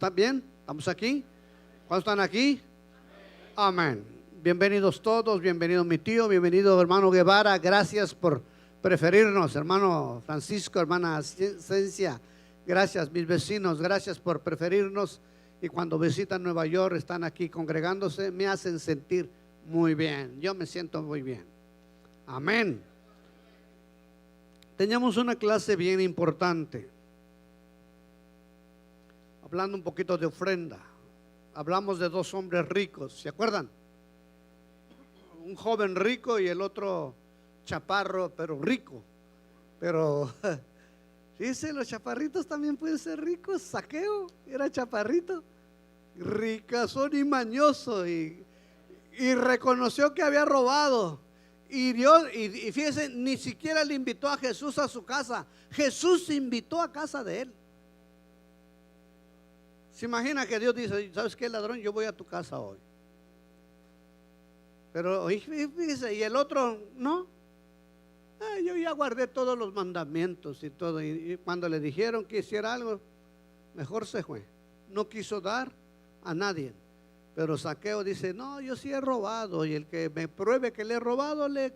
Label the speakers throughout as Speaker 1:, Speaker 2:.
Speaker 1: ¿Están bien? ¿Estamos aquí? ¿Cuántos están aquí? Amén. Bienvenidos todos, bienvenido mi tío, bienvenido hermano Guevara. Gracias por preferirnos, hermano Francisco, hermana Ascencia. Gracias, mis vecinos, gracias por preferirnos. Y cuando visitan Nueva York, están aquí congregándose, me hacen sentir muy bien. Yo me siento muy bien. Amén. Teníamos una clase bien importante, hablando un poquito de ofrenda. Hablamos de dos hombres ricos, ¿se acuerdan? Un joven rico y el otro chaparro, pero rico. Pero dice, los chaparritos también pueden ser ricos. Zaqueo era chaparrito, ricazón y mañoso, y reconoció que había robado. Y Dios, y fíjense, ni siquiera le invitó a Jesús a su casa. Jesús se invitó a casa de él. Se imagina que Dios dice: ¿sabes qué, ladrón? Yo voy a tu casa hoy. Pero fíjese, y el otro no. Yo ya guardé todos los mandamientos y todo. Y cuando le dijeron que hiciera algo, mejor se fue. No quiso dar a nadie. Pero Zaqueo dice: no, yo sí he robado, y el que me pruebe que le he robado, le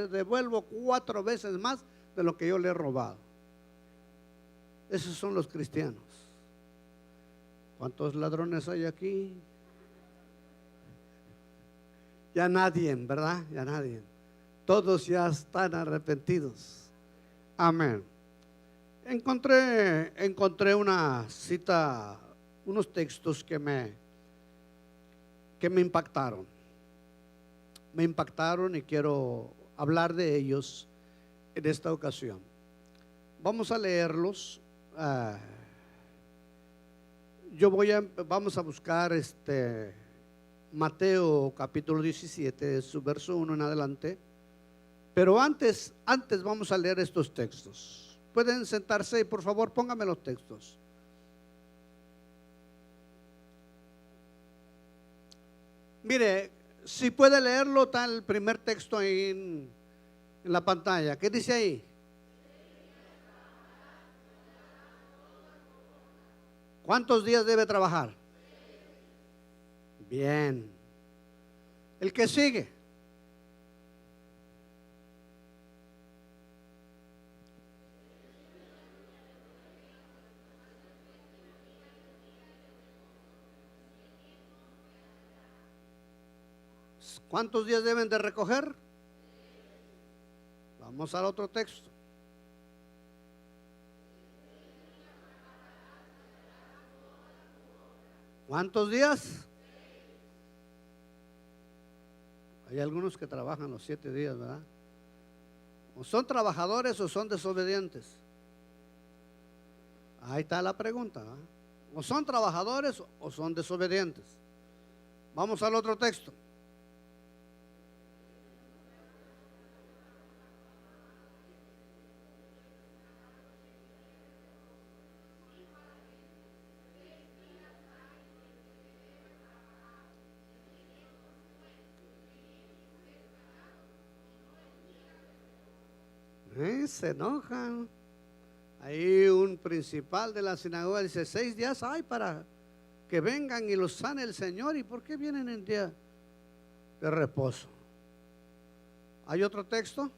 Speaker 1: devuelvo 4 veces más de lo que yo le he robado. Esos son los cristianos. ¿Cuántos ladrones hay aquí? Ya nadie, ¿verdad? Ya nadie. Todos ya están arrepentidos. Amén. Encontré una cita, unos textos que me impactaron. Me impactaron y quiero hablar de ellos en esta ocasión. Vamos a leerlos. Vamos a buscar Mateo capítulo 17, su verso 1 en adelante. Pero antes vamos a leer estos textos. Pueden sentarse y por favor pónganme los textos. Mire, si puede leerlo, está el primer texto ahí en la pantalla. ¿Qué dice ahí? ¿Cuántos días debe trabajar? Bien. El que sigue. ¿Cuántos días deben de recoger? Vamos al otro texto. ¿Cuántos días? Hay algunos que trabajan los 7 días, ¿verdad? ¿O son trabajadores o son desobedientes? Ahí está la pregunta, ¿verdad? ¿O son trabajadores o son desobedientes? Vamos al otro texto. Se enojan. Ahí un principal de la sinagoga dice: 6 días hay para que vengan y los sane el Señor. ¿Y por qué vienen en día de reposo? ¿Hay otro texto?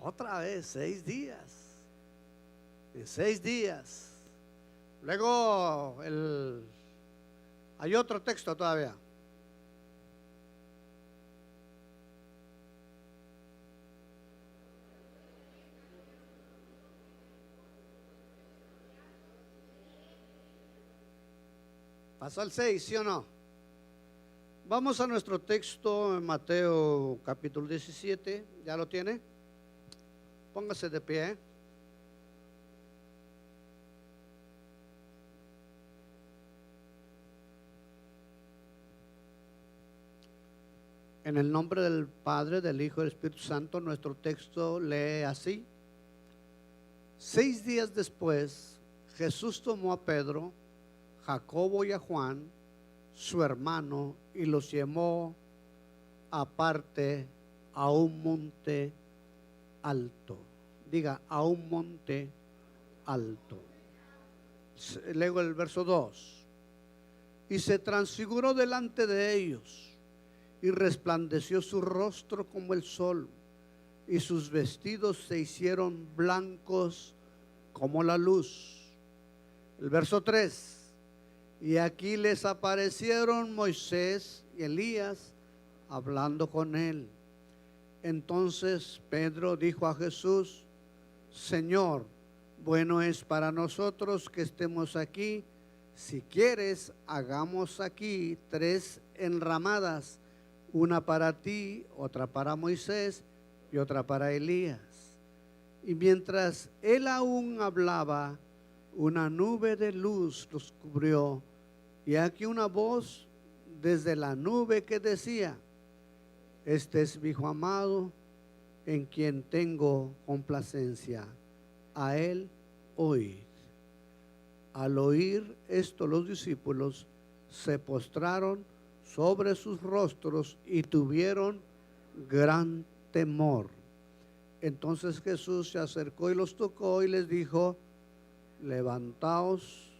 Speaker 1: Otra vez, 6 días. En 6 días. Luego hay otro texto todavía. Pasó el 6, ¿sí o no? Vamos a nuestro texto en Mateo capítulo 17. ¿Ya lo tiene? Póngase de pie. En el nombre del Padre, del Hijo y del Espíritu Santo, nuestro texto lee así: 6 días después, Jesús tomó a Pedro, Jacobo y a Juan su hermano, y los llevó aparte a un monte alto. Diga, a un monte alto. Leo el verso 2. Y se transfiguró delante de ellos, y resplandeció su rostro como el sol, y sus vestidos se hicieron blancos como la luz. El verso 3. Y aquí les aparecieron Moisés y Elías hablando con él. Entonces Pedro dijo a Jesús: Señor, bueno es para nosotros que estemos aquí. Si quieres, hagamos aquí 3 enramadas, una para ti, otra para Moisés y otra para Elías. Y mientras él aún hablaba, una nube de luz los cubrió, y aquí una voz desde la nube que decía: Este es mi hijo amado, en quien tengo complacencia, a él oíd. Al oír esto, los discípulos se postraron sobre sus rostros y tuvieron gran temor. Entonces Jesús se acercó y los tocó y les dijo: levantaos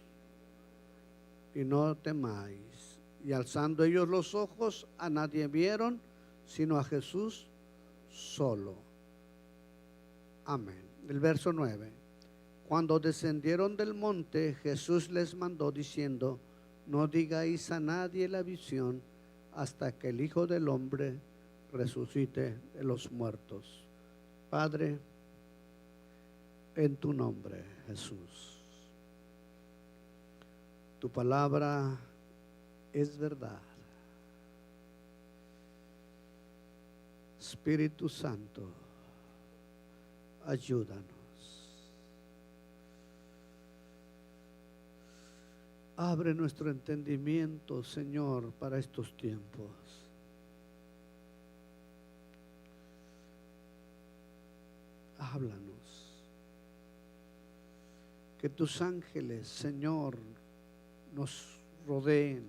Speaker 1: y no temáis. Y alzando ellos los ojos, a nadie vieron sino a Jesús solo. Amén. El verso 9. Cuando descendieron del monte, Jesús les mandó diciendo: no digáis a nadie la visión hasta que el Hijo del Hombre resucite de los muertos. Padre, en tu nombre, Jesús, tu palabra es verdad. Espíritu Santo, ayúdanos. Abre nuestro entendimiento, Señor, para estos tiempos. Háblanos. Que tus ángeles, Señor, nos rodeen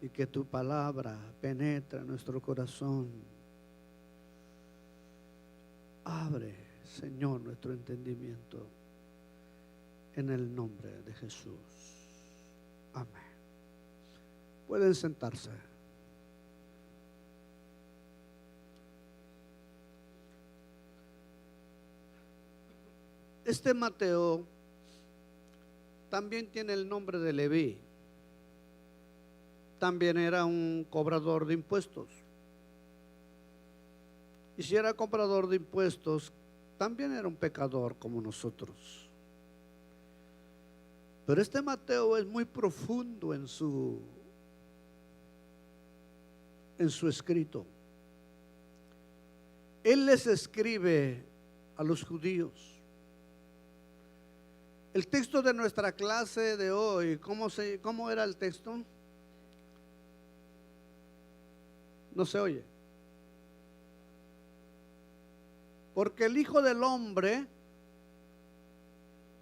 Speaker 1: y que tu palabra penetre en nuestro corazón. Abre, Señor, nuestro entendimiento en el nombre de Jesús. Amén. Pueden sentarse. Este Mateo también tiene el nombre de Leví. También era un cobrador de impuestos. Y si era cobrador de impuestos, también era un pecador como nosotros. Pero este Mateo es muy profundo en su escrito. Él les escribe a los judíos. El texto de nuestra clase de hoy, ¿cómo era el texto? No se oye. Porque el Hijo del Hombre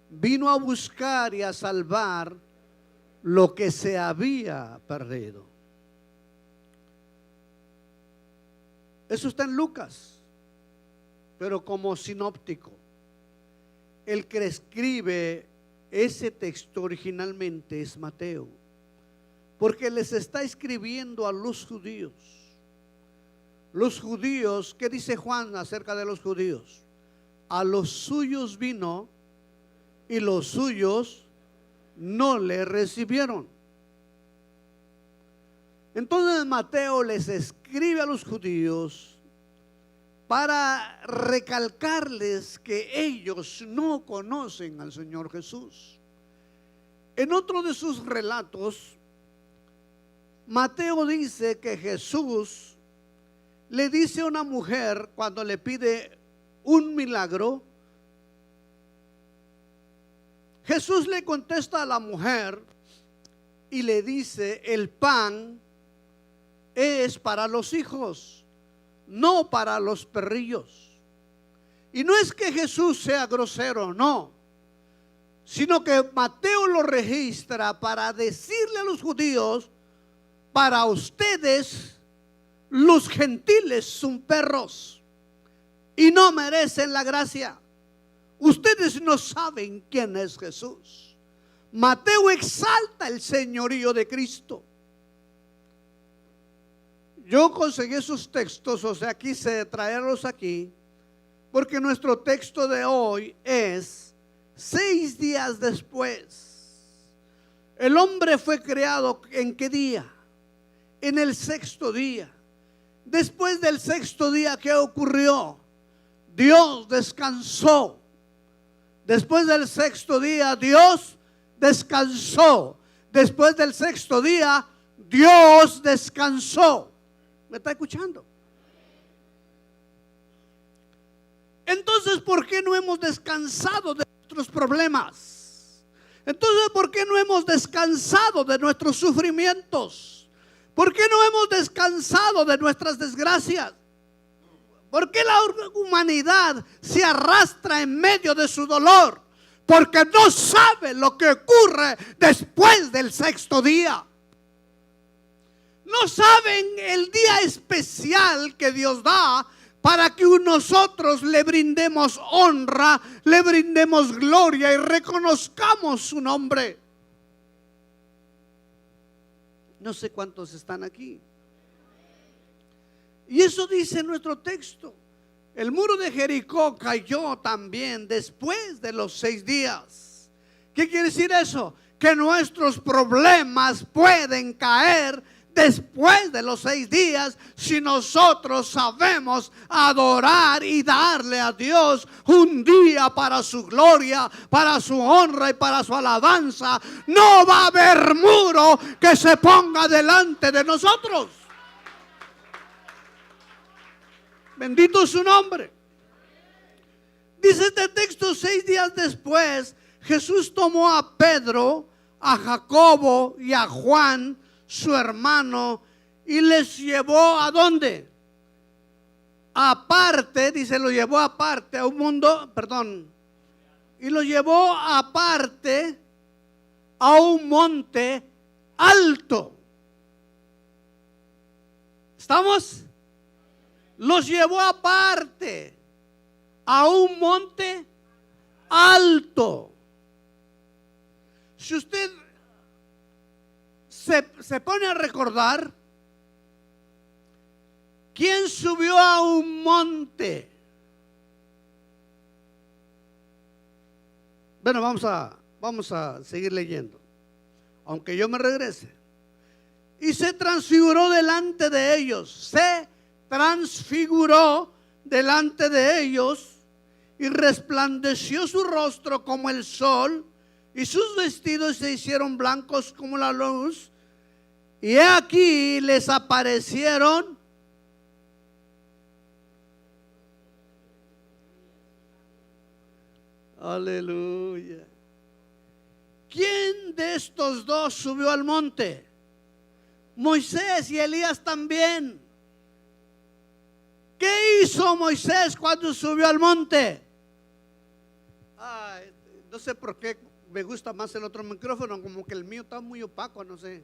Speaker 1: vino a buscar y a salvar lo que se había perdido. Eso está en Lucas, pero como sinóptico. El que escribe ese texto originalmente es Mateo, porque les está escribiendo a los judíos. Los judíos, ¿qué dice Juan acerca de los judíos? A los suyos vino y los suyos no le recibieron. Entonces Mateo les escribe a los judíos para recalcarles que ellos no conocen al Señor Jesús. En otro de sus relatos, Mateo dice que Jesús le dice a una mujer cuando le pide un milagro. Jesús le contesta a la mujer y le dice: el pan es para los hijos, no para los perrillos. Y no es que Jesús sea grosero, no, sino que Mateo lo registra para decirle a los judíos: para ustedes los gentiles son perros y no merecen la gracia. Ustedes no saben quién es Jesús. Mateo exalta el señorío de Cristo. Yo conseguí esos textos, o sea, quise traerlos aquí, porque nuestro texto de hoy es 6 días después. El hombre fue creado ¿en qué día? En el 6º día. Después del 6º día, ¿qué ocurrió? Dios descansó. Después del 6º día, Dios descansó. Después del 6º día, Dios descansó. ¿Me está escuchando? Entonces, ¿por qué no hemos descansado de nuestros problemas? Entonces, ¿por qué no hemos descansado de nuestros sufrimientos? ¿Por qué no hemos descansado de nuestras desgracias? ¿Por qué la humanidad se arrastra en medio de su dolor? Porque no sabe lo que ocurre después del 6º día. No saben el día especial que Dios da para que nosotros le brindemos honra, le brindemos gloria y reconozcamos su nombre. No sé cuántos están aquí. Y eso dice nuestro texto. El muro de Jericó cayó también después de los 6 días. ¿Qué quiere decir eso? Que nuestros problemas pueden caer después de los 6 días, si nosotros sabemos adorar y darle a Dios un día para su gloria, para su honra y para su alabanza, no va a haber muro que se ponga delante de nosotros. Bendito su nombre. Dice este texto: 6 días después, Jesús tomó a Pedro, a Jacobo y a Juan, su hermano, y les llevó ¿a dónde? Aparte, dice, lo llevó aparte a un mundo, y lo llevó aparte a un monte alto. ¿Estamos? Los llevó aparte a un monte alto. Si usted se pone a recordar, ¿quién subió a un monte? Bueno, vamos a seguir leyendo, aunque yo me regrese. Y se transfiguró delante de ellos. Se transfiguró delante de ellos y resplandeció su rostro como el sol, y sus vestidos se hicieron blancos como la luz. Y he aquí les aparecieron aleluya. ¿Quién de estos dos subió al monte? Moisés y Elías también. ¿Qué hizo Moisés cuando subió al monte? No sé por qué me gusta más el otro micrófono, como que el mío está muy opaco, no sé.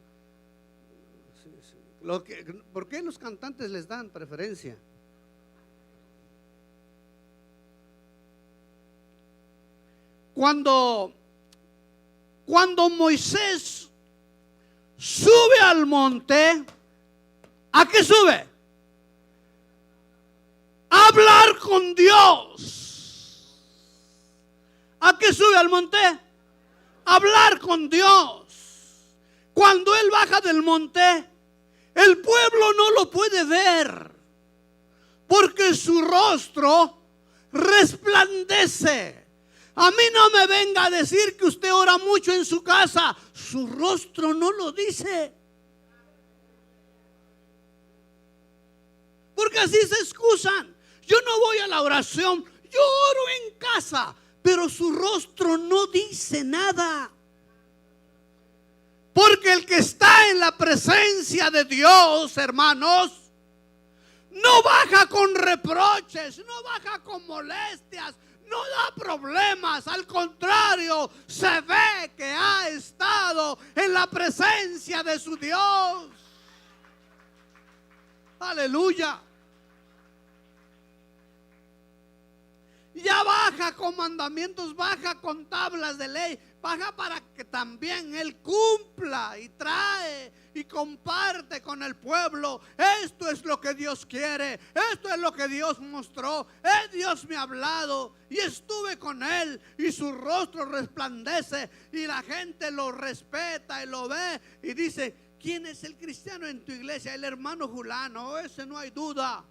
Speaker 1: ¿Por qué los cantantes les dan preferencia? Cuando Moisés sube al monte, ¿a qué sube? A hablar con Dios. ¿A qué sube al monte? A hablar con Dios. Cuando él baja del monte, el pueblo no lo puede ver, porque su rostro resplandece. A mí no me venga a decir que usted ora mucho en su casa. Su rostro no lo dice. Porque así se excusan. Yo no voy a la oración, yo oro en casa, pero su rostro no dice nada. Porque el que está en la presencia de Dios, hermanos, no baja con reproches, no baja con molestias, no da problemas, al contrario, se ve que ha estado en la presencia de su Dios. Aleluya. Ya baja con mandamientos, baja con tablas de ley, baja para que también Él cumpla y trae y comparte con el pueblo. Esto es lo que Dios quiere, esto es lo que Dios mostró. Dios me ha hablado y estuve con Él y su rostro resplandece y la gente lo respeta y lo ve y dice: ¿quién es el cristiano en tu iglesia? El hermano Julano, ese no hay duda.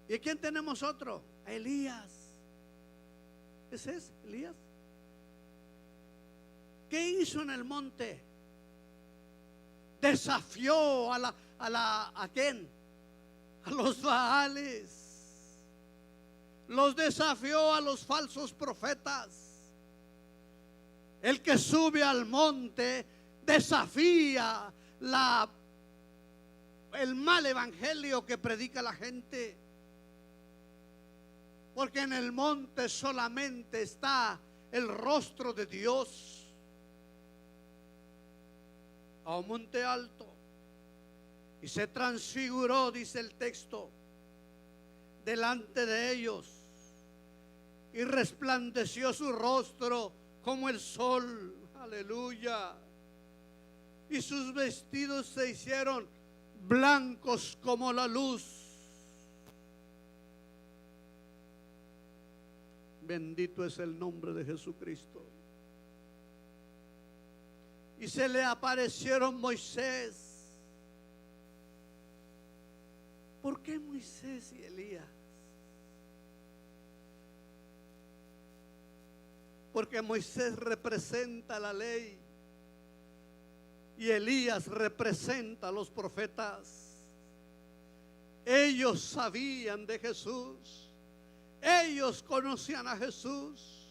Speaker 1: ¿Y a quién tenemos otro? A Elías. ¿Ese es Elías? ¿Qué hizo en el monte? Desafió ¿a quién? A los Baales. Los desafió a los falsos profetas. El que sube al monte desafía el mal evangelio que predica la gente. Porque en el monte solamente está el rostro de Dios. A un monte alto. Y se transfiguró, dice el texto, delante de ellos. Y resplandeció su rostro como el sol. Aleluya. Y sus vestidos se hicieron blancos como la luz. Bendito es el nombre de Jesucristo. Y se le aparecieron Moisés. ¿Por qué Moisés y Elías? Porque Moisés representa la ley y Elías representa a los profetas. Ellos sabían de Jesús. Ellos conocían a Jesús.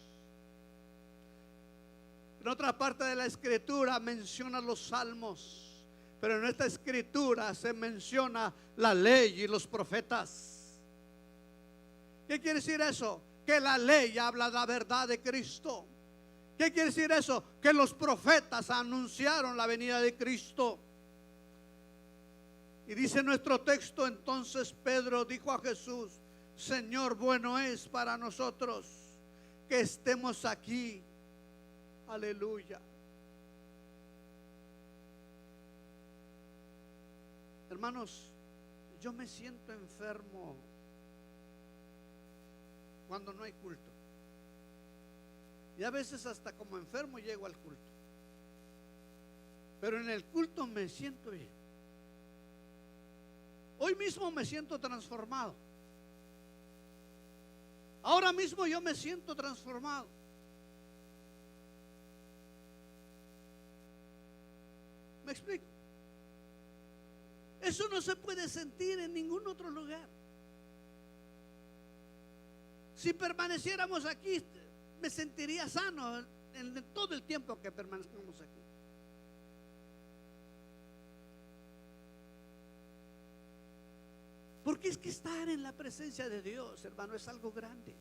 Speaker 1: En otra parte de la escritura menciona los salmos, pero en esta escritura se menciona la ley y los profetas. ¿Qué quiere decir eso? Que la ley habla la verdad de Cristo. ¿Qué quiere decir eso? Que los profetas anunciaron la venida de Cristo. Y dice nuestro texto: entonces Pedro dijo a Jesús: Señor, bueno es para nosotros que estemos aquí. Aleluya. Hermanos, yo me siento enfermo cuando no hay culto. Y a veces hasta como enfermo llego al culto. Pero en el culto me siento bien. Hoy mismo me siento transformado. Ahora mismo yo me siento transformado. ¿Me explico? Eso no se puede sentir en ningún otro lugar. Si permaneciéramos aquí, me sentiría sano en todo el tiempo que permanezcamos aquí. Porque es que estar en la presencia de Dios, hermano, es algo grande.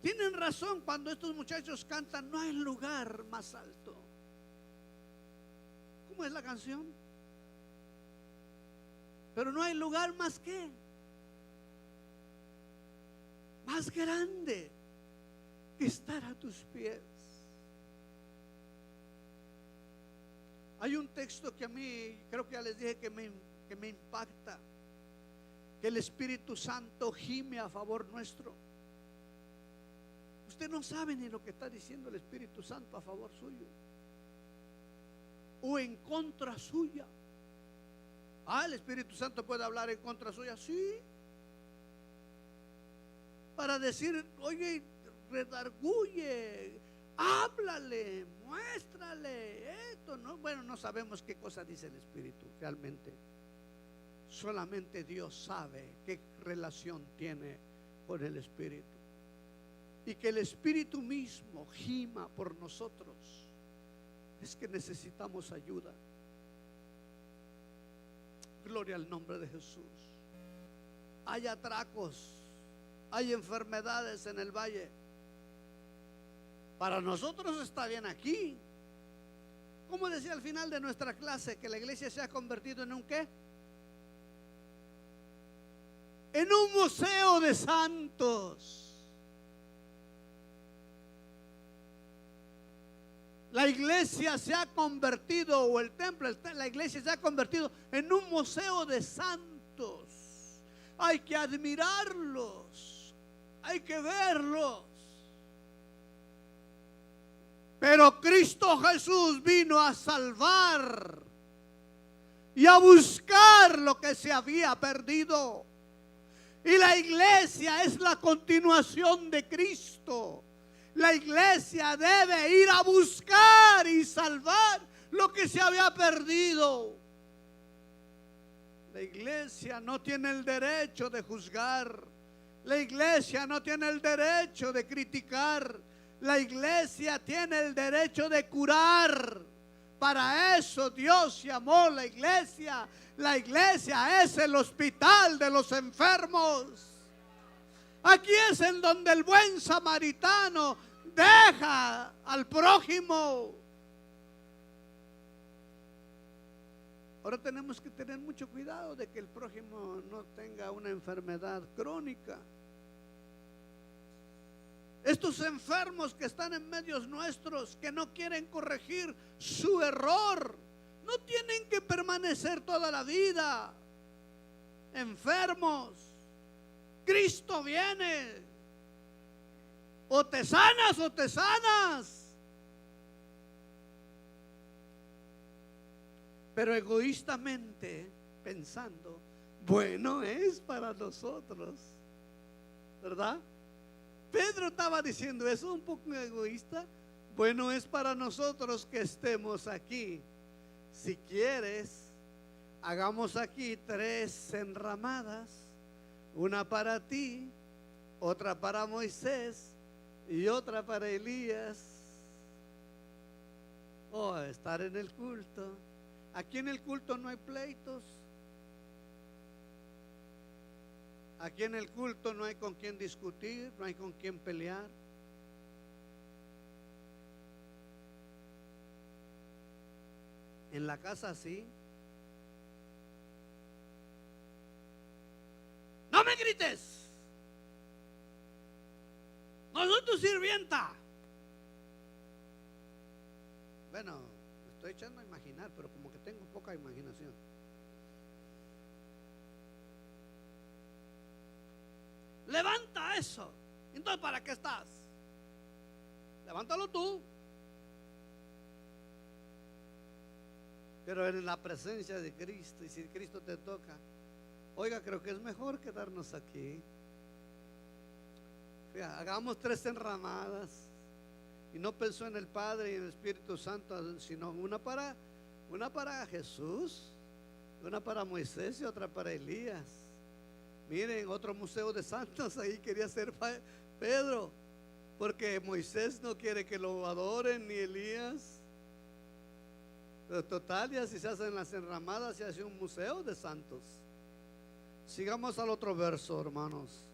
Speaker 1: Tienen razón cuando estos muchachos cantan: no hay lugar más alto. ¿Cómo es la canción? Pero no hay lugar más que más grande que estar a tus pies. Hay un texto que a mí, creo que ya les dije, que me impacta, que el Espíritu Santo gime a favor nuestro. Usted no sabe ni lo que está diciendo el Espíritu Santo a favor suyo o en contra suya. El Espíritu Santo puede hablar en contra suya, sí, para decir: oye, redarguye, háblale, muéstrale esto, ¿no? Bueno, no sabemos qué cosa dice el Espíritu realmente. Solamente Dios sabe qué relación tiene con el Espíritu. Y que el Espíritu mismo gima por nosotros, es que necesitamos ayuda. Gloria al nombre de Jesús. Hay atracos hay enfermedades en el valle. Para nosotros está bien aquí. Como decía al final de nuestra clase, que la iglesia se ha convertido en un ¿qué? En un museo de santos. La iglesia se ha convertido, o el templo, la iglesia se ha convertido en un museo de santos. Hay que admirarlos, hay que verlos. Pero Cristo Jesús vino a salvar y a buscar lo que se había perdido. Y la iglesia es la continuación de Cristo. La iglesia debe ir a buscar y salvar lo que se había perdido. La iglesia no tiene el derecho de juzgar. La iglesia no tiene el derecho de criticar. La iglesia tiene el derecho de curar. Para eso Dios llamó la iglesia. La iglesia es el hospital de los enfermos. Aquí es en donde el buen samaritano deja al prójimo. Ahora tenemos que tener mucho cuidado de que el prójimo no tenga una enfermedad crónica. Estos enfermos que están en medios nuestros, que no quieren corregir su error, no tienen que permanecer toda la vida enfermos. Cristo viene. O te sanas o te sanas. Pero egoístamente pensando, bueno es para nosotros, ¿verdad? Pedro estaba diciendo eso, un poco egoísta. Bueno es para nosotros que estemos aquí. Si quieres, hagamos aquí 3 enramadas. Una para ti, otra para Moisés y otra para Elías. Oh, estar en el culto. Aquí en el culto no hay pleitos. Aquí en el culto no hay con quién discutir, no hay con quién pelear. En la casa sí. No me grites. No soy tu sirvienta. Bueno, me estoy echando a imaginar, pero como que tengo poca imaginación. Levanta eso. Entonces, ¿para qué estás? Levántalo tú. Pero en la presencia de Cristo, y si Cristo te toca, oiga, creo que es mejor quedarnos aquí. Fíjate, hagamos 3 enramadas. Y no pensó en el Padre y en el Espíritu Santo, sino una para Jesús, una para Moisés y otra para Elías. Miren, otro museo de santos ahí quería ser Pedro, porque Moisés no quiere que lo adoren, ni Elías. Pero total, ya si se hacen las enramadas, se hace un museo de santos. Sigamos al otro verso, hermanos.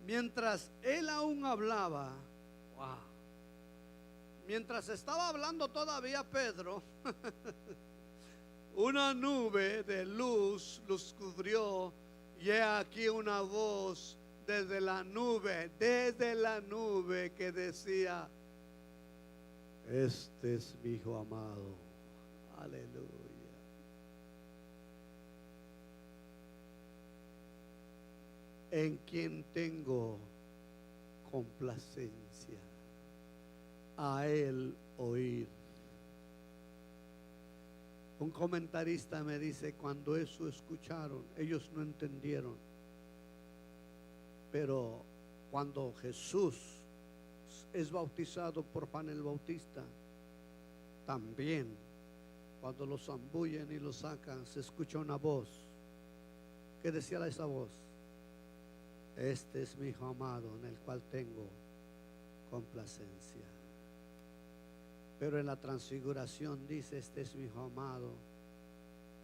Speaker 1: Mientras él aún hablaba, wow, mientras estaba hablando todavía Pedro, una nube de luz los cubrió, y he aquí una voz desde la nube que decía: este es mi Hijo amado. Aleluya. En quien tengo complacencia, a él oír. Un comentarista me dice, cuando eso escucharon, ellos no entendieron, pero cuando Jesús es bautizado por Juan el Bautista, también cuando lo zambullen y lo sacan, se escucha una voz. ¿Qué decía esa voz? Este es mi Hijo amado, en el cual tengo complacencia. Pero en la transfiguración dice: este es mi Hijo amado,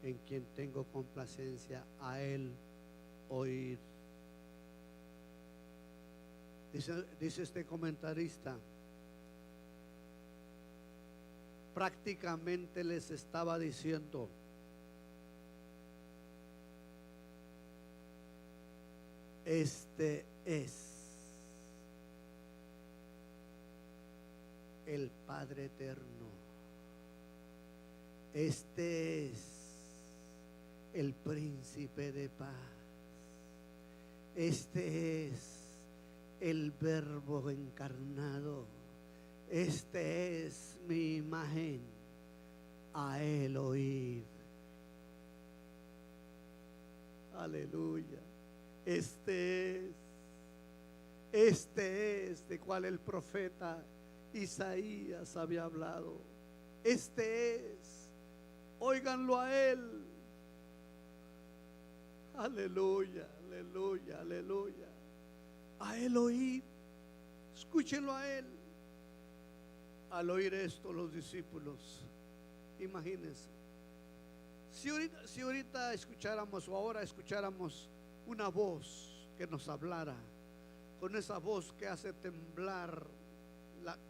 Speaker 1: en quien tengo complacencia, a él oír. Dice este comentarista, prácticamente les estaba diciendo: este es el Padre eterno, este es el príncipe de paz, este es el Verbo encarnado, este es mi imagen, a él oíd. Aleluya. Este es de cual el profeta Isaías había hablado. Este es, óiganlo a él. Aleluya, aleluya, aleluya. A él oíd, escúchenlo a él. Al oír esto, los discípulos, imagínense, si ahorita escucháramos, o ahora escucháramos una voz que nos hablara, con esa voz que hace temblar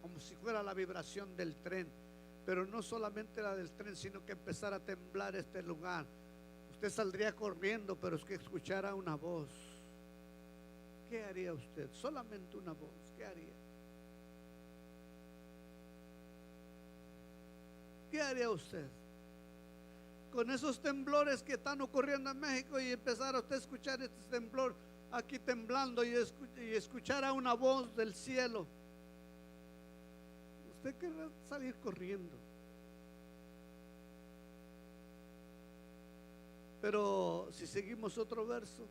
Speaker 1: como si fuera la vibración del tren, pero no solamente la del tren, sino que empezara a temblar este lugar, usted saldría corriendo, pero es que escuchara una voz. ¿Qué haría usted? Solamente una voz, ¿qué haría? ¿Qué haría usted? Con esos temblores que están ocurriendo en México, y empezar a usted a escuchar este temblor aquí temblando, y escuchar a una voz del cielo, usted querrá salir corriendo. Pero si seguimos otro verso,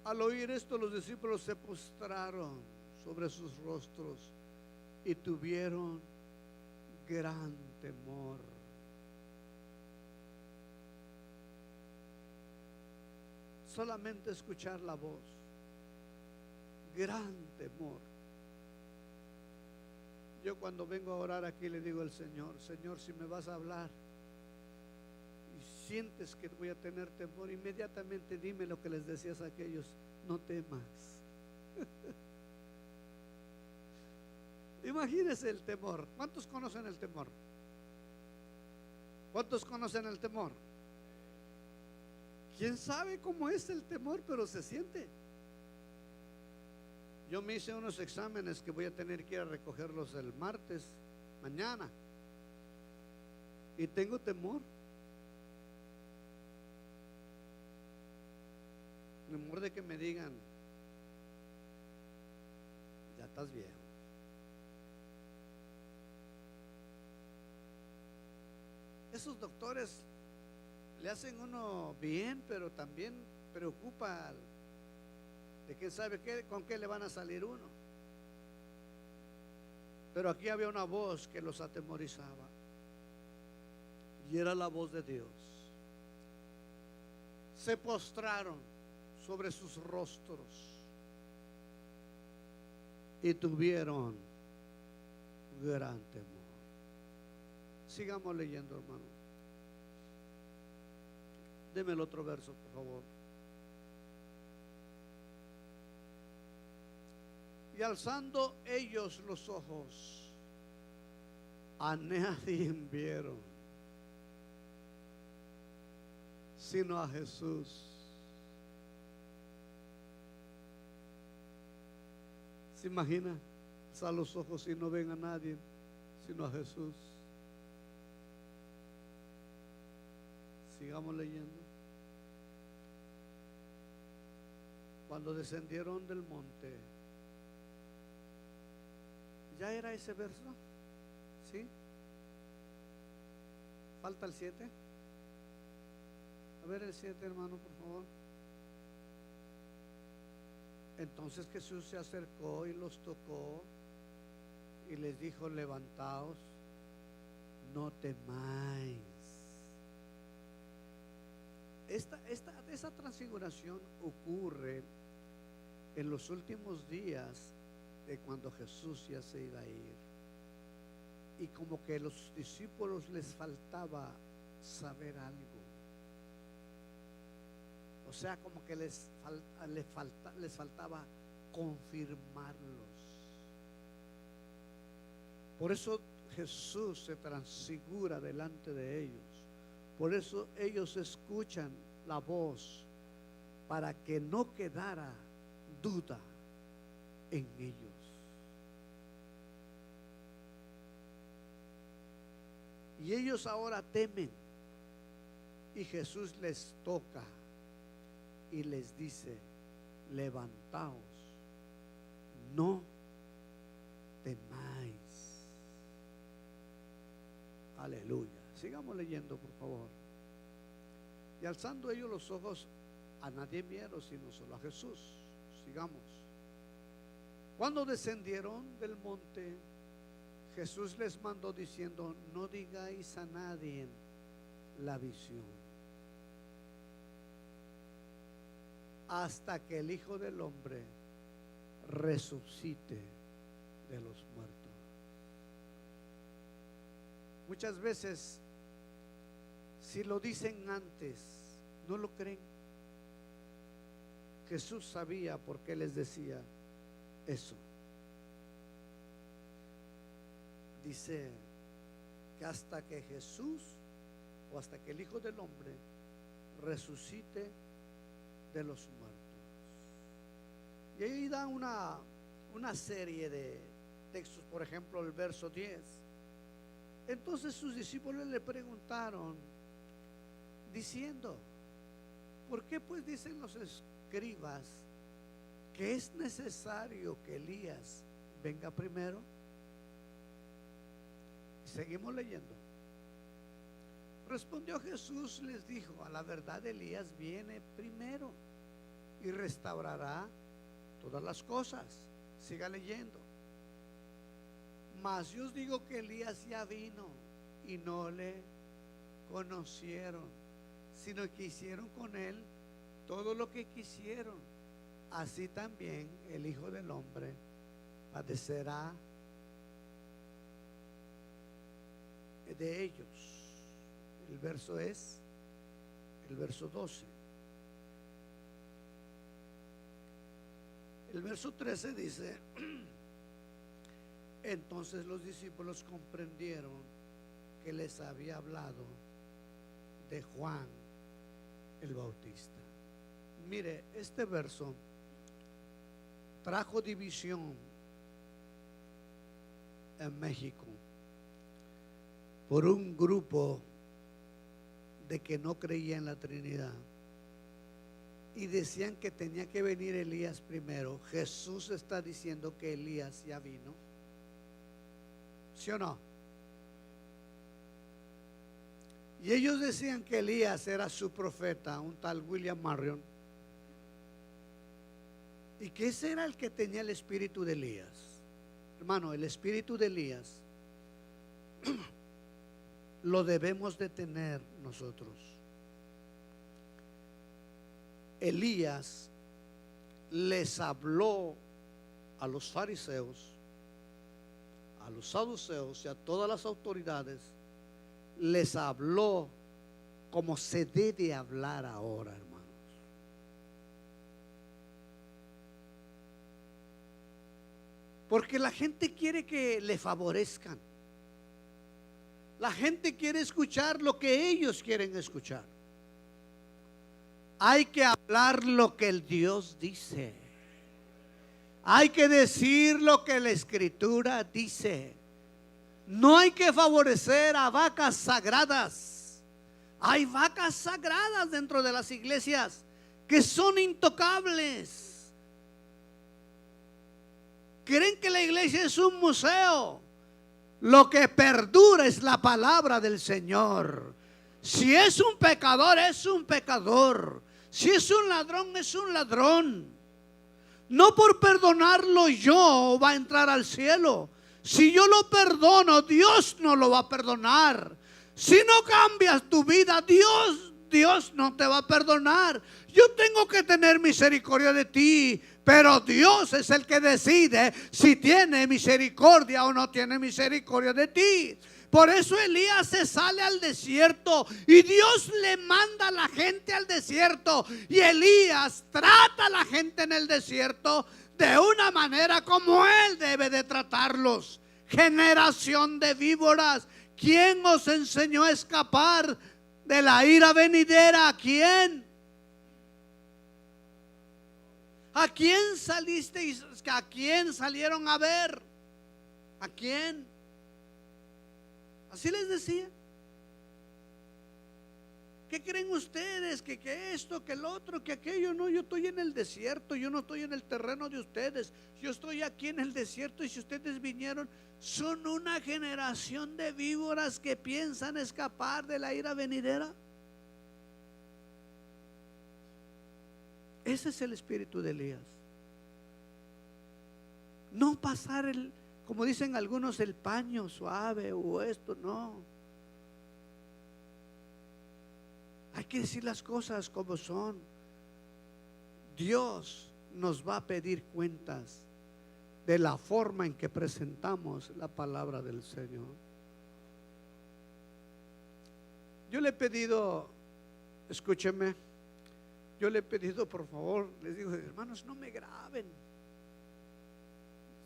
Speaker 1: al oír esto, los discípulos se postraron sobre sus rostros y tuvieron gran temor. Solamente escuchar la voz, gran temor. Yo cuando vengo a orar aquí le digo al Señor: Señor, si me vas a hablar y sientes que voy a tener temor, inmediatamente dime lo que les decías a aquellos: no temas. Imagínese el temor. ¿Cuántos conocen el temor? ¿Cuántos conocen el temor? ¿Quién sabe cómo es el temor? Pero se siente. Yo me hice unos exámenes que voy a tener que ir a recogerlos el martes, mañana, y tengo temor. Temor de que me digan: ya estás viejo. Esos doctores le hacen uno bien, pero también preocupa de quién sabe con qué le van a salir uno. Pero aquí había una voz que los atemorizaba, y era la voz de Dios. Se postraron sobre sus rostros y tuvieron gran temor. Sigamos leyendo, hermano. Deme el otro verso, por favor. Y alzando ellos los ojos, a nadie vieron sino a Jesús. ¿Se imagina? Alzar los ojos y no ven a nadie sino a Jesús. Sigamos leyendo. Cuando descendieron del monte, ¿ya era ese verso? ¿Sí? ¿Falta el 7? A ver el 7, hermano, por favor. Entonces Jesús se acercó y los tocó y les dijo: levantaos, no temáis. Esa transfiguración ocurre en los últimos días de cuando Jesús ya se iba a ir, y como que a los discípulos les faltaba saber algo. O sea, como que les faltaba confirmarlos. Por eso Jesús se transfigura delante de ellos. Por eso ellos escuchan la voz, para que no quedara duda en ellos. Y ellos ahora temen. Y Jesús les toca y les dice: levantaos, no temáis. Aleluya. Sigamos leyendo, por favor. Y alzando ellos los ojos, a nadie vieron sino solo a Jesús. Sigamos. Cuando descendieron del monte, Jesús les mandó diciendo: no digáis a nadie la visión, hasta que el Hijo del Hombre resucite de los muertos. Muchas veces, si lo dicen antes, no lo creen. Jesús sabía por qué les decía eso. Dice que hasta que Jesús, o hasta que el Hijo del Hombre resucite de los muertos. Y ahí da una serie de textos. Por ejemplo, el verso 10. Entonces sus discípulos le preguntaron, diciendo: ¿por qué pues dicen los escribas que es necesario que Elías venga primero? Seguimos leyendo. Respondió Jesús, les dijo: a la verdad, Elías viene primero y restaurará todas las cosas. Siga leyendo. Mas yo os digo que Elías ya vino y no le conocieron, sino que hicieron con él todo lo que quisieron. Así también el Hijo del Hombre padecerá de ellos. El verso es el verso 12. El verso 13 dice: entonces los discípulos comprendieron que les había hablado de Juan el Bautista. Mire, este verso trajo división en México por un grupo de que no creía en la Trinidad y decían que tenía que venir Elías primero. Jesús está diciendo que Elías ya vino, ¿sí o no? Y ellos decían que Elías era su profeta, un tal William Marion, y que ese era el que tenía el espíritu de Elías. Hermano, el espíritu de Elías lo debemos de tener nosotros. Elías les habló a los fariseos, a los saduceos y a todas las autoridades. Les habló como se debe hablar ahora, hermanos. Porque la gente quiere que le favorezcan. La gente quiere escuchar lo que ellos quieren escuchar. Hay que hablar lo que el Dios dice. Hay que decir lo que la Escritura dice. No hay que favorecer a vacas sagradas. Hay vacas sagradas dentro de las iglesias que son intocables. Creen que la iglesia es un museo. Lo que perdura es la palabra del Señor. Si es un pecador, es un pecador. Si es un ladrón, es un ladrón. No por perdonarlo yo va a entrar al cielo. Si yo lo perdono, Dios no lo va a perdonar. Si no cambias tu vida, Dios no te va a perdonar. Yo tengo que tener misericordia de ti, Pero Dios es el que decide si tiene misericordia o no tiene misericordia de ti. Por eso Elías se sale al desierto y Dios le manda a la gente al desierto. Y Elías trata a la gente en el desierto de una manera como él debe de tratarlos. Generación de víboras, ¿quién os enseñó a escapar de la ira venidera? ¿A quién? ¿A quién salisteis? ¿A quién salieron a ver? ¿A quién? Así les decía. ¿Qué creen ustedes? Que esto, que el otro, que aquello. No, yo estoy en el desierto. Yo no estoy en el terreno de ustedes. Yo estoy aquí en el desierto. Y si ustedes vinieron, son una generación de víboras que piensan escapar de la ira venidera. Ese es el espíritu de Elías. No pasar el, como dicen algunos, el paño suave o esto, no. Hay que decir las cosas como son. Dios nos va a pedir cuentas de la forma en que presentamos la palabra del Señor. Yo le he pedido, escúcheme, yo le he pedido, por favor, les digo, hermanos, no me graben.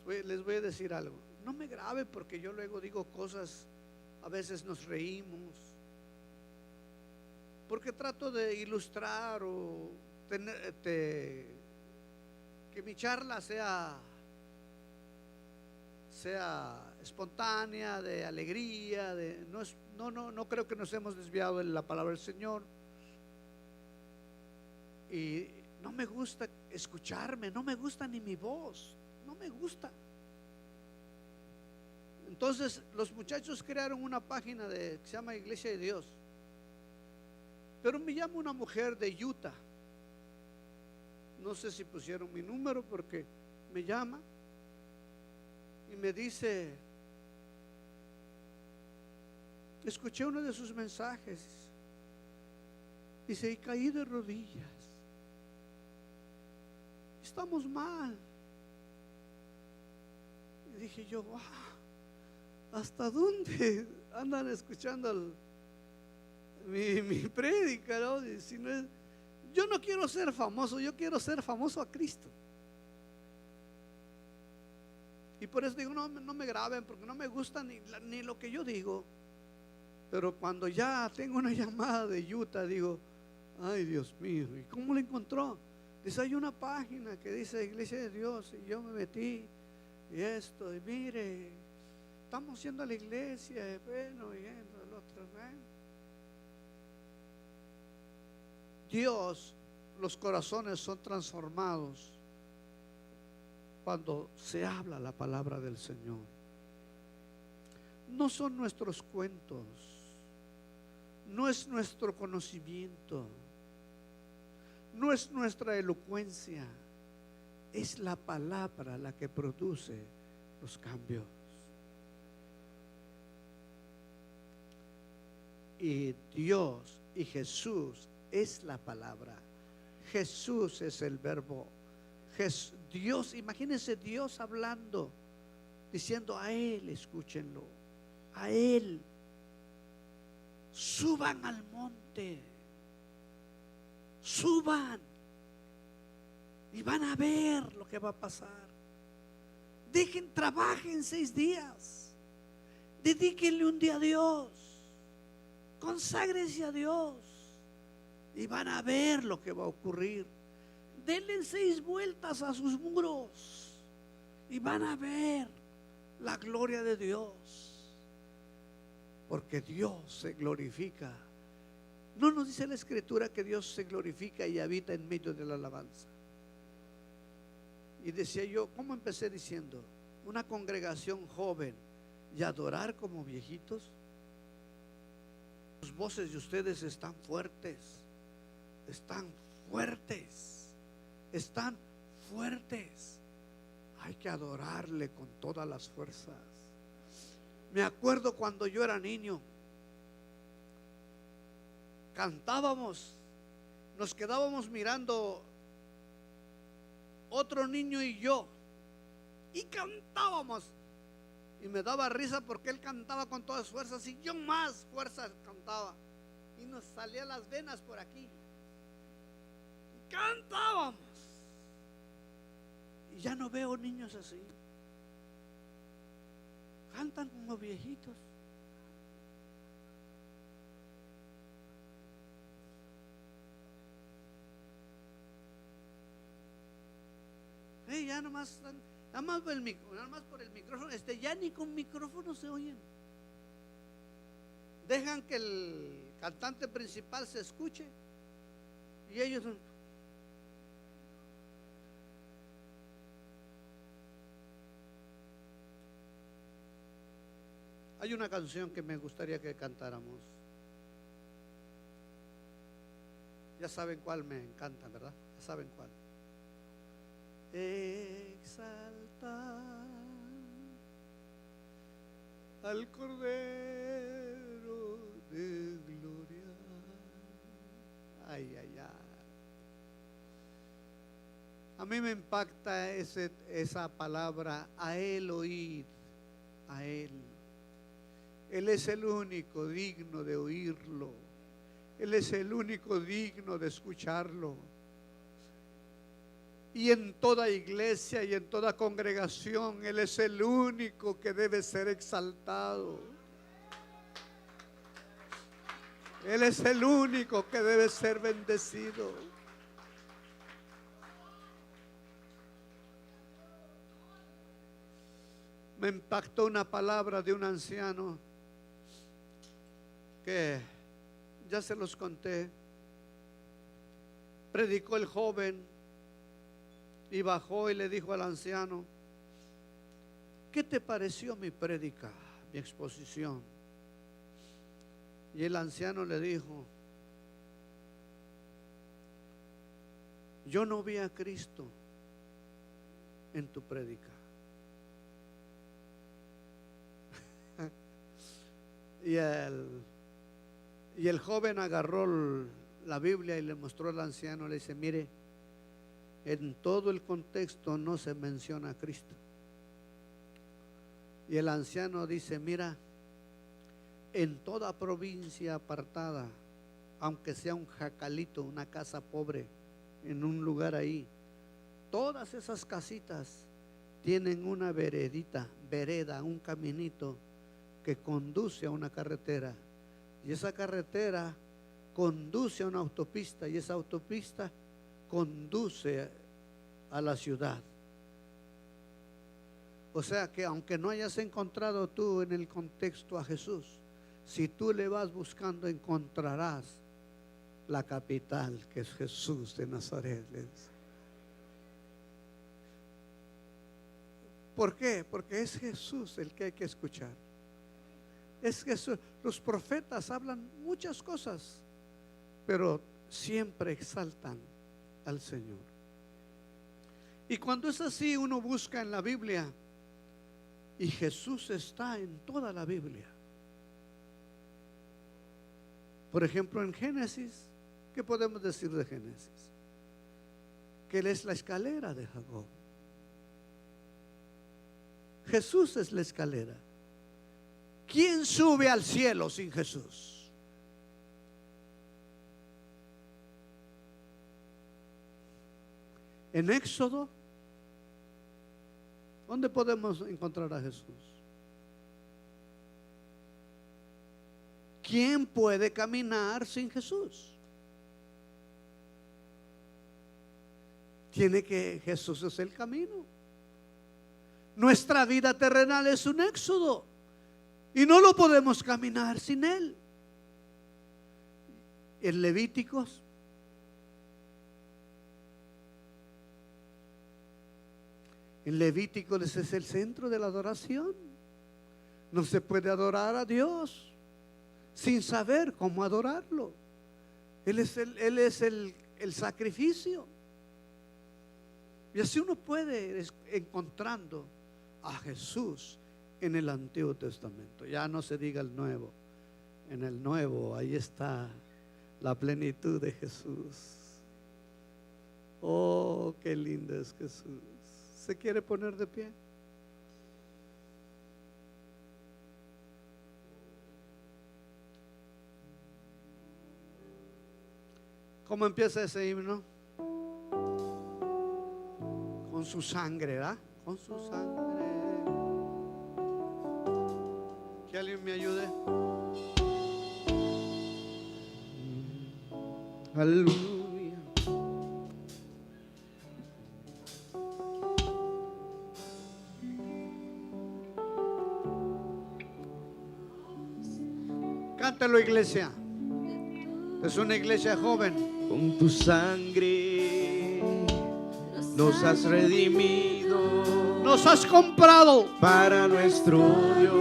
Speaker 1: Les voy a decir algo. No me graben porque yo luego digo cosas, a veces nos reímos, porque trato de ilustrar o que mi charla sea espontánea, de alegría, no creo que nos hemos desviado de la palabra del Señor. Y no me gusta escucharme, no me gusta ni mi voz, no me gusta. Entonces los muchachos crearon una página que se llama Iglesia de Dios. Pero me llama una mujer de Utah. No sé si pusieron mi número, porque me llama y me dice: escuché uno de sus mensajes. Dice: y caí de rodillas. Estamos mal. Y dije yo: wow, ¿hasta dónde andan escuchando mi prédica, ¿no? Si no es, yo no quiero ser famoso, yo quiero ser famoso a Cristo. Y por eso digo, no me graben, porque no me gusta ni lo que yo digo. Pero cuando ya tengo una llamada de Utah, digo: ay, Dios mío, ¿y cómo lo encontró? Dice: hay una página que dice Iglesia de Dios, y yo me metí, y esto, y mire, estamos yendo a la iglesia, y bueno, y esto, el otro, ¿eh? Dios, los corazones son transformados cuando se habla la palabra del Señor. No son nuestros cuentos, no es nuestro conocimiento, no es nuestra elocuencia, es la palabra la que produce los cambios. Y Dios y Jesús es la palabra. Jesús es el verbo. Dios, imagínense Dios hablando, diciendo: a Él escúchenlo, a Él. Suban al monte, suban y van a ver lo que va a pasar. Trabajen 6 días, dedíquenle un día a Dios, conságrense a Dios y van a ver lo que va a ocurrir. Denle 6 vueltas a sus muros y van a ver la gloria de Dios, porque Dios se glorifica. No nos dice la Escritura que Dios se glorifica y habita en medio de la alabanza. Y decía yo, ¿cómo empecé diciendo? Una congregación joven y adorar como viejitos. Las voces de ustedes están fuertes, están fuertes, están fuertes. Hay que adorarle con todas las fuerzas. Me acuerdo cuando yo era niño, cantábamos, nos quedábamos mirando otro niño y yo. Y cantábamos. Y me daba risa porque él cantaba con todas fuerzas y yo más fuerzas cantaba. Y nos salían las venas por aquí. Y cantábamos. Y ya no veo niños así. Cantan como viejitos. Ya nomás, nada más por el micrófono, ya ni con micrófono se oyen. Dejan que el cantante principal se escuche y ellos son. Hay una canción que me gustaría que cantáramos. Ya saben cuál me encanta, ¿verdad? Ya saben cuál. Exaltar al Cordero de gloria. Ay, ay, ay. A mí me impacta esa palabra, a Él oír, a Él. Él es el único digno de oírlo. Él es el único digno de escucharlo. Y en toda iglesia y en toda congregación, Él es el único que debe ser exaltado. Él es el único que debe ser bendecido. Me impactó una palabra de un anciano que ya se los conté. Predicó el joven y bajó y le dijo al anciano: ¿qué te pareció mi prédica, mi exposición? Y el anciano le dijo: yo no vi a Cristo en tu prédica. Y el joven agarró la Biblia y le mostró al anciano. Le dice: mire, en todo el contexto no se menciona a Cristo. Y el anciano dice: mira, en toda provincia apartada, aunque sea un jacalito, una casa pobre, en un lugar ahí, todas esas casitas tienen una vereda, un caminito que conduce a una carretera, y esa carretera conduce a una autopista, y esa autopista conduce a la ciudad. O sea que aunque no hayas encontrado tú en el contexto a Jesús, si tú le vas buscando, encontrarás la capital, que es Jesús de Nazaret. ¿Por qué? Porque es Jesús el que hay que escuchar. Es Jesús. Los profetas hablan muchas cosas, pero siempre exaltan al Señor. Y cuando es así, uno busca en la Biblia, y Jesús está en toda la Biblia. Por ejemplo, en Génesis, ¿qué podemos decir de Génesis? Que Él es la escalera de Jacob. Jesús es la escalera. ¿Quién sube al cielo sin Jesús? En Éxodo, ¿dónde podemos encontrar a Jesús? ¿Quién puede caminar sin Jesús? Jesús es el camino. Nuestra vida terrenal es un éxodo y no lo podemos caminar sin Él. En Levíticos, ese es el centro de la adoración. No se puede adorar a Dios sin saber cómo adorarlo. Él es el sacrificio. Y así uno puede ir encontrando a Jesús en el Antiguo Testamento. Ya no se diga el Nuevo. En el Nuevo ahí está la plenitud de Jesús. Oh, qué lindo es Jesús. ¿Se quiere poner de pie? ¿Cómo empieza ese himno? Con su sangre, ¿verdad? Con su sangre. Que alguien me ayude. Aleluya. Cántalo, iglesia. Es una iglesia joven.
Speaker 2: Con tu sangre nos has redimido,
Speaker 1: Nos has comprado
Speaker 2: para nuestro Dios,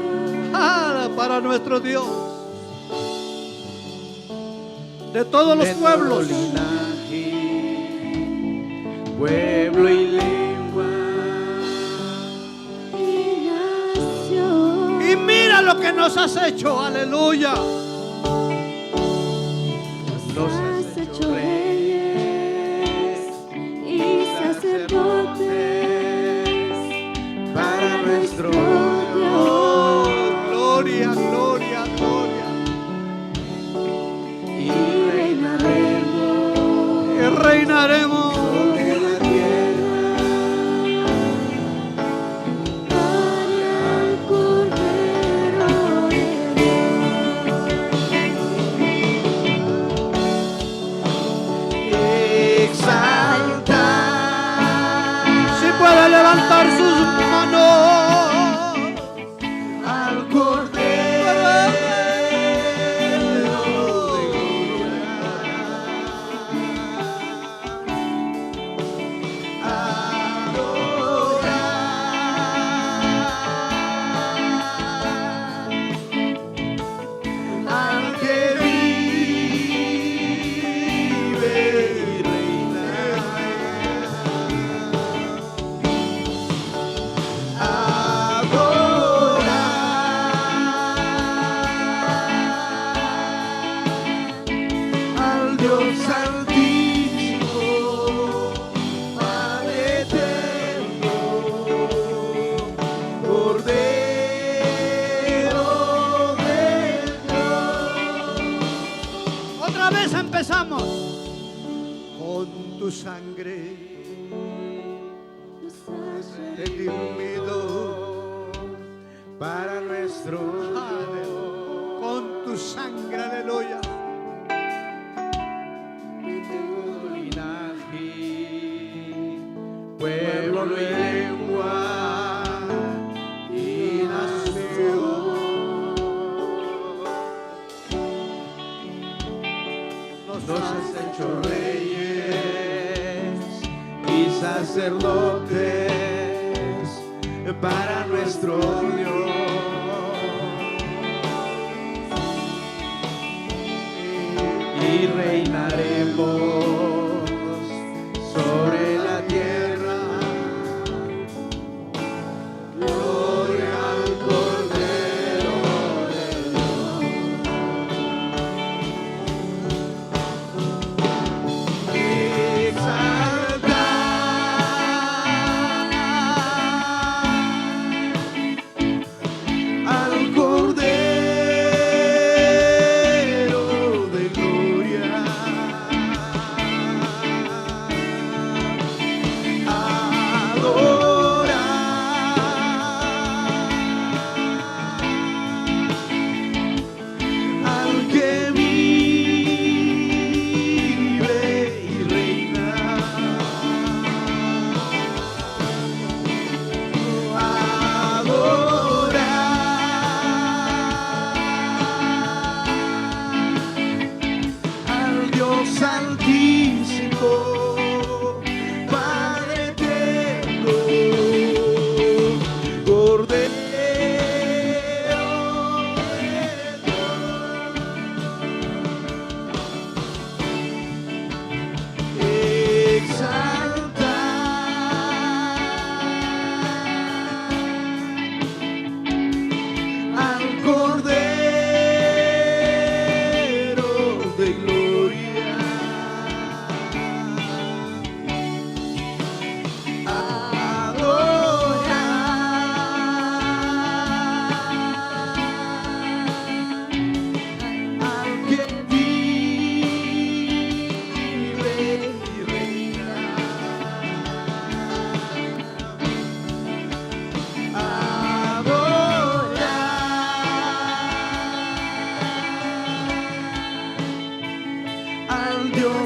Speaker 1: para nuestro Dios. De todos los
Speaker 2: de todo
Speaker 1: pueblos,
Speaker 2: linaje, pueblo y lengua
Speaker 3: y nación.
Speaker 1: y mira lo que nos has hecho. Aleluya.
Speaker 2: nos has hecho
Speaker 3: reyes y sacerdotes
Speaker 2: para nuestro
Speaker 1: Oh,
Speaker 2: Dios,
Speaker 1: gloria, gloria, gloria.
Speaker 2: y reinaremos
Speaker 1: Y reinaremos.
Speaker 2: sobre la tierra.
Speaker 3: para el Cordero de
Speaker 2: Exaltar
Speaker 1: Si puede levantar sus manos.
Speaker 2: al Cordero de al que vive y reina. Al Dios Santísimo, Padre eterno, Cordero de Dios.
Speaker 1: Otra vez empezamos. Con tu sangre
Speaker 3: nos has
Speaker 1: redimido.
Speaker 2: Para nuestro Dios,
Speaker 1: Con tu sangre, aleluya.
Speaker 2: linaje, pueblo y lengua y nación, nos has hecho reyes y sacerdotes para nuestro Dios, y reinaremos sobre la tierra. Gloria al Cordero de Dios. Exaltar al Cordero de gloria.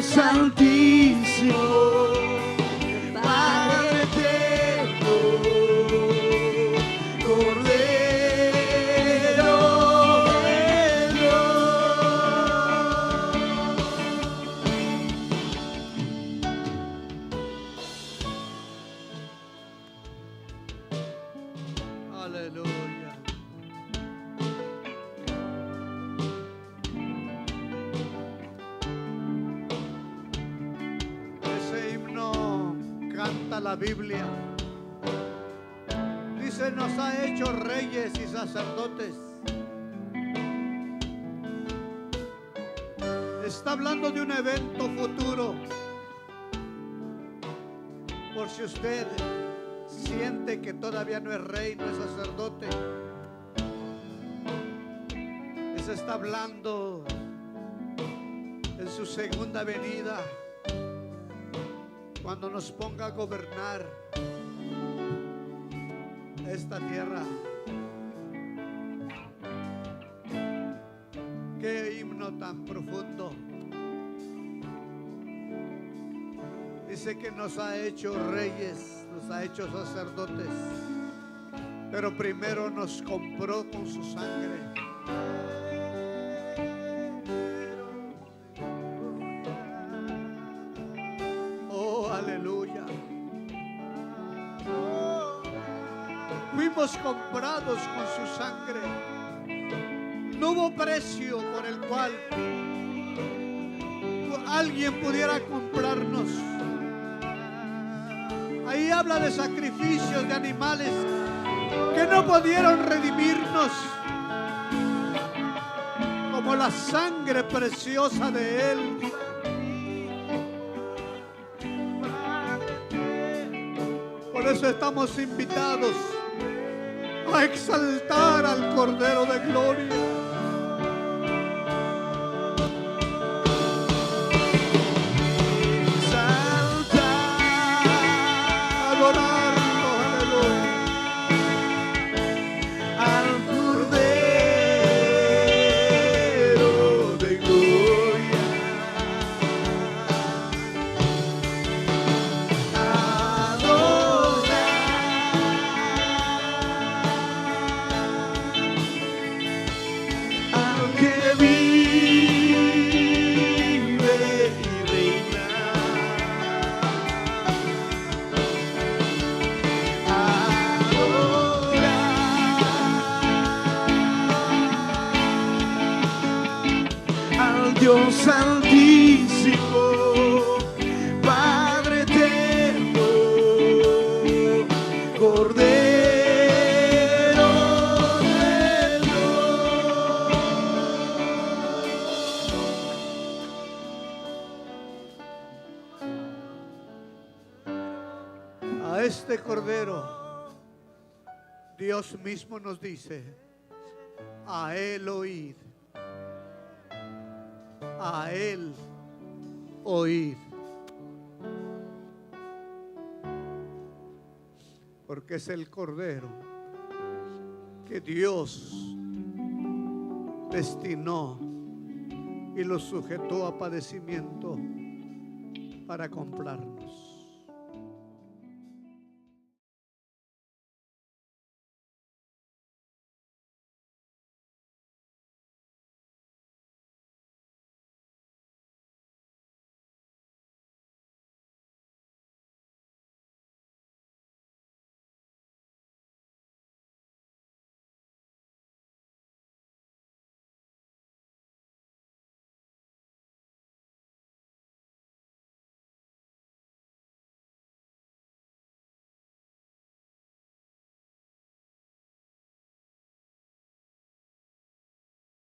Speaker 2: Dios altísimo, Padre eterno, Cordero de Dios.
Speaker 1: Aleluya. Ese himno canta la Biblia. Dice, nos ha hecho reyes y sacerdotes. Está hablando de un evento futuro. Por si usted siente que todavía no es rey, no es sacerdote, se está hablando en su segunda venida, cuando nos ponga a gobernar esta tierra. Qué himno tan profundo. Dice que nos ha hecho reyes, nos ha hecho sacerdotes, pero primero nos compró con su sangre. Oh, aleluya. Fuimos comprados con su sangre. No hubo precio por el cual alguien pudiera comprarnos. Ahí habla de sacrificios de animales que no pudieron redimirnos, como la sangre preciosa de Él. Por eso estamos invitados a exaltar al Cordero de Gloria.
Speaker 2: Dios altísimo, Padre eterno, Cordero de Dios.
Speaker 1: A este Cordero, Dios mismo nos dice: a Él oíd. A Él oíd. Porque es el Cordero que Dios destinó y lo sujetó a padecimiento para comprarnos.